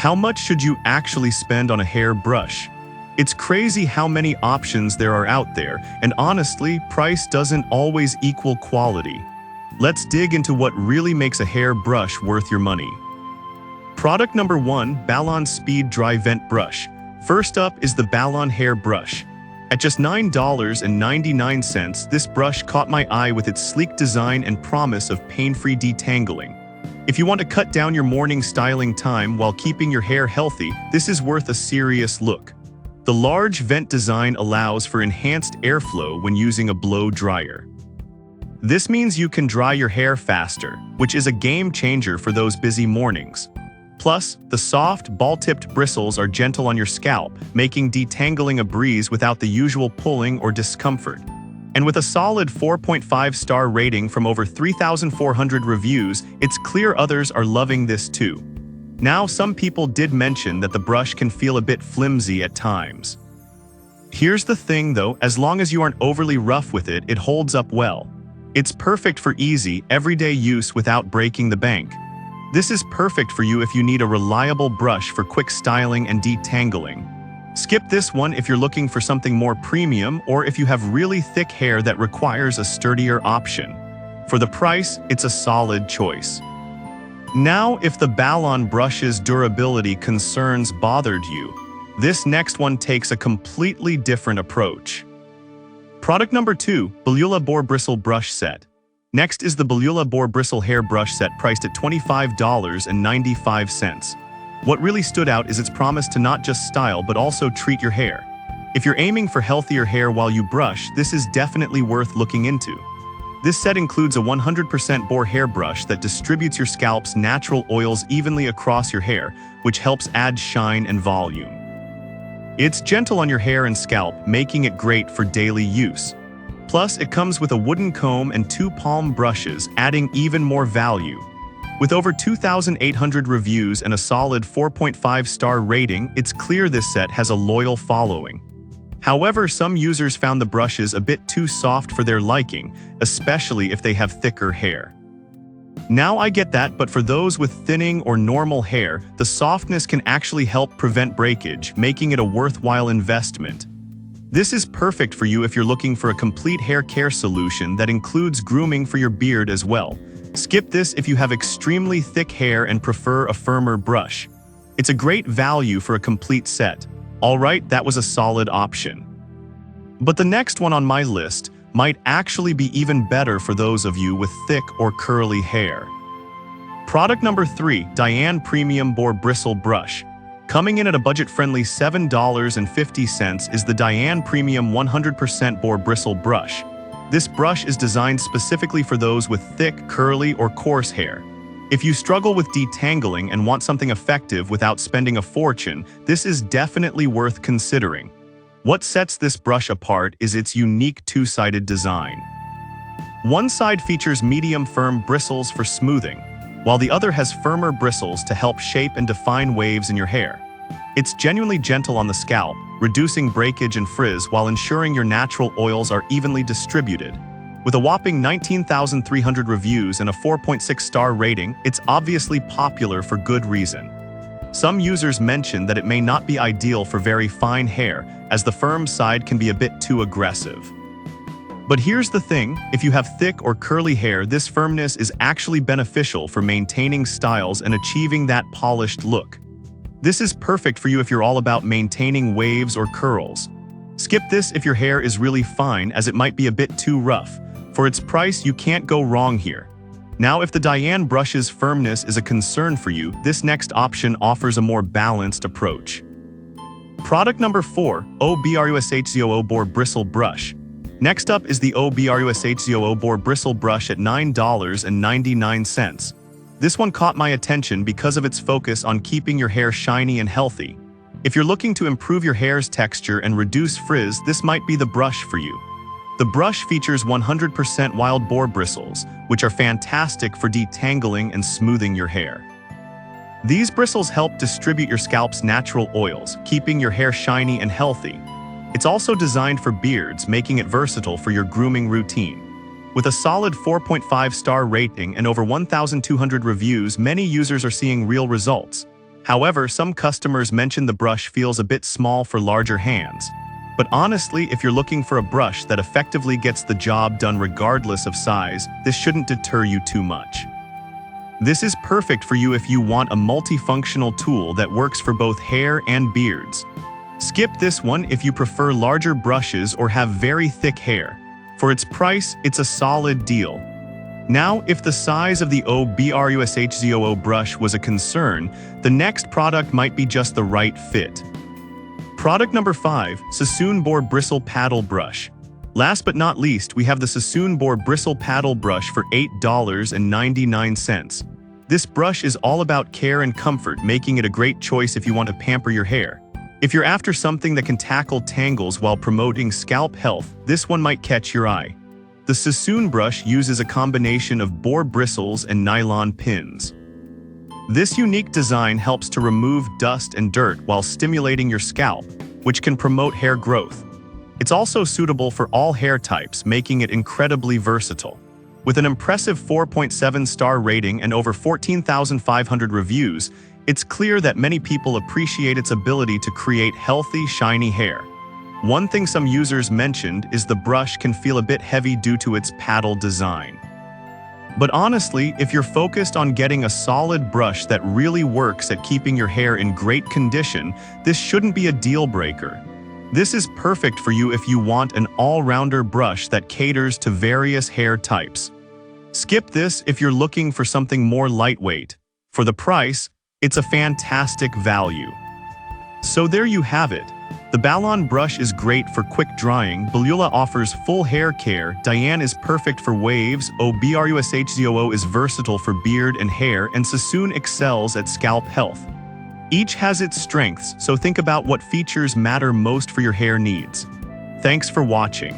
How much should you actually spend on a hairbrush? It's crazy how many options there are out there, and honestly, price doesn't always equal quality. Let's dig into what really makes a hairbrush worth your money. Product number 1, Ballon Speed Dry Vent Brush. First up is the Ballon Hairbrush. At just $9.99, this brush caught my eye with its sleek design and promise of pain-free detangling. If you want to cut down your morning styling time while keeping your hair healthy, this is worth a serious look. The large vent design allows for enhanced airflow when using a blow dryer. This means you can dry your hair faster, which is a game changer for those busy mornings. Plus, the soft, ball-tipped bristles are gentle on your scalp, making detangling a breeze without the usual pulling or discomfort. And with a solid 4.5-star rating from over 3,400 reviews, it's clear others are loving this too. Now, some people did mention that the brush can feel a bit flimsy at times. Here's the thing though, as long as you aren't overly rough with it, it holds up well. It's perfect for easy, everyday use without breaking the bank. This is perfect for you if you need a reliable brush for quick styling and detangling. Skip this one if you're looking for something more premium or if you have really thick hair that requires a sturdier option. For the price, it's a solid choice. Now, if the Ballon brush's durability concerns bothered you, this next one takes a completely different approach. Product number 2, Bellula Boar Bristle Brush Set. Next is the Bellula Boar Bristle Hair Brush Set priced at $25.95. What really stood out is its promise to not just style but also treat your hair. If you're aiming for healthier hair while you brush, this is definitely worth looking into. This set includes a 100% boar hairbrush that distributes your scalp's natural oils evenly across your hair, which helps add shine and volume. It's gentle on your hair and scalp, making it great for daily use. Plus, it comes with a wooden comb and 2 palm brushes, adding even more value. With over 2,800 reviews and a solid 4.5-star rating, it's clear this set has a loyal following. However, some users found the brushes a bit too soft for their liking, especially if they have thicker hair. Now I get that, but for those with thinning or normal hair, the softness can actually help prevent breakage, making it a worthwhile investment. This is perfect for you if you're looking for a complete hair care solution that includes grooming for your beard as well. Skip this if you have extremely thick hair and prefer a firmer brush. It's a great value for a complete set. Alright, that was a solid option. But the next one on my list might actually be even better for those of you with thick or curly hair. Product number 3, Diane Premium Boar Bristle Brush. Coming in at a budget-friendly $7.50 is the Diane Premium 100% Boar Bristle Brush. This brush is designed specifically for those with thick, curly, or coarse hair. If you struggle with detangling and want something effective without spending a fortune, this is definitely worth considering. What sets this brush apart is its unique two-sided design. One side features medium firm bristles for smoothing, while the other has firmer bristles to help shape and define waves in your hair. It's genuinely gentle on the scalp, reducing breakage and frizz while ensuring your natural oils are evenly distributed. With a whopping 19,300 reviews and a 4.6-star rating, it's obviously popular for good reason. Some users mention that it may not be ideal for very fine hair, as the firm side can be a bit too aggressive. But here's the thing, if you have thick or curly hair, this firmness is actually beneficial for maintaining styles and achieving that polished look. This is perfect for you if you're all about maintaining waves or curls. Skip this if your hair is really fine, as it might be a bit too rough. For its price, you can't go wrong here. Now, if the Diane brush's firmness is a concern for you, this next option offers a more balanced approach. Product number 4, OBRUSHZOO Boar Bristle Brush. Next up is the OBRUSHZOO Boar Bristle Brush at $9.99. This one caught my attention because of its focus on keeping your hair shiny and healthy. If you're looking to improve your hair's texture and reduce frizz, this might be the brush for you. The brush features 100% wild boar bristles, which are fantastic for detangling and smoothing your hair. These bristles help distribute your scalp's natural oils, keeping your hair shiny and healthy. It's also designed for beards, making it versatile for your grooming routine. With a solid 4.5-star rating and over 1,200 reviews, many users are seeing real results. However, some customers mention the brush feels a bit small for larger hands. But honestly, if you're looking for a brush that effectively gets the job done regardless of size, this shouldn't deter you too much. This is perfect for you if you want a multifunctional tool that works for both hair and beards. Skip this one if you prefer larger brushes or have very thick hair. For its price, it's a solid deal. Now, if the size of the Hairbrushes brush was a concern, the next product might be just the right fit. Product number 5, Sassoon Boar Bristle Paddle Brush. Last but not least, we have the Sassoon Boar Bristle Paddle Brush for $8.99. This brush is all about care and comfort, making it a great choice if you want to pamper your hair. If you're after something that can tackle tangles while promoting scalp health, this one might catch your eye. The Sassoon brush uses a combination of boar bristles and nylon pins. This unique design helps to remove dust and dirt while stimulating your scalp, which can promote hair growth. It's also suitable for all hair types, making it incredibly versatile. With an impressive 4.7-star rating and over 14,500 reviews, it's clear that many people appreciate its ability to create healthy, shiny hair. One thing some users mentioned is the brush can feel a bit heavy due to its paddle design. But honestly, if you're focused on getting a solid brush that really works at keeping your hair in great condition, this shouldn't be a deal breaker. This is perfect for you if you want an all-rounder brush that caters to various hair types. Skip this if you're looking for something more lightweight. For the price, it's a fantastic value. So there you have it. The Ballon brush is great for quick drying, Beulah offers full hair care, Diane is perfect for waves, Hairbrushes is versatile for beard and hair, and Sassoon excels at scalp health. Each has its strengths, so think about what features matter most for your hair needs. Thanks for watching.